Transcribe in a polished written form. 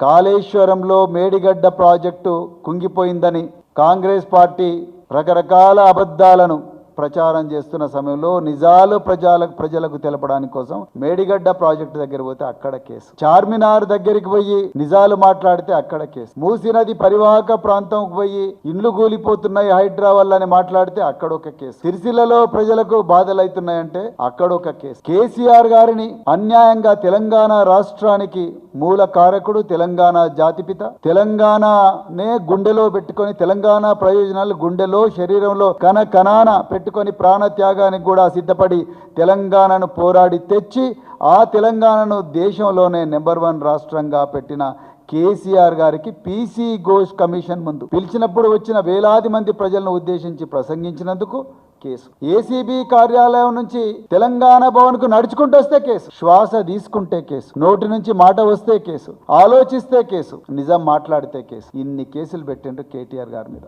కాళేశ్వరంలో Medigadda project కుంగిపోయిందని Congress party రకరకాల అబద్ధాలను ప్రచారం చేస్తున్న సమయంలో నిజాలు ప్రజలకు తెలపడానికి కోసం మేడిగడ్డ ప్రాజెక్టు దగ్గర పోతే అక్కడ కేసు, చార్మినార్ దగ్గరికి పోయి నిజాలు మాట్లాడితే అక్కడ కేసు, మూసీ నది పరివాహక ప్రాంతంకు పోయి ఇండ్లు కూలిపోతున్నాయి హైడ్రా వల్ల అని మాట్లాడితే అక్కడ ఒక కేసు, సిరిసిల్లలో ప్రజలకు బాధలవుతున్నాయంటే అక్కడ ఒక కేసు. కేసీఆర్ గారిని అన్యాయంగా తెలంగాణ రాష్ట్రానికి మూల కారకుడు, తెలంగాణ జాతిపిత, తెలంగాణనే గుండెలో పెట్టుకొని తెలంగాణ ప్రయోజనాలు గుండెలో శరీరంలో కణాన పెట్టుకొని ప్రాణత్యాగానికి కూడా సిద్ధపడి తెలంగాణను పోరాడి తెచ్చి ఆ తెలంగాణను దేశంలోనే నెంబర్ 1 రాష్ట్రంగా పెట్టిన కేసీఆర్ గారికి పీసీ ఘోష్ కమిషన్ ముందు పిలిచినప్పుడు వచ్చిన వేలాది మంది ప్రజలను ఉద్దేశించి ప్రసంగించినందుకు కేసు, ఏసీబీ కార్యాలయం నుంచి తెలంగాణ భవన్ కు నడుచుకుంటూ వస్తే కేసు, శ్వాస తీసుకుంటే కేసు, నోటి నుంచి మాట వస్తే కేసు, ఆలోచిస్తే కేసు, నిజం మాట్లాడితే కేసు, ఇన్ని కేసులు పెట్టిండ్రు కేటీఆర్ గారి మీద.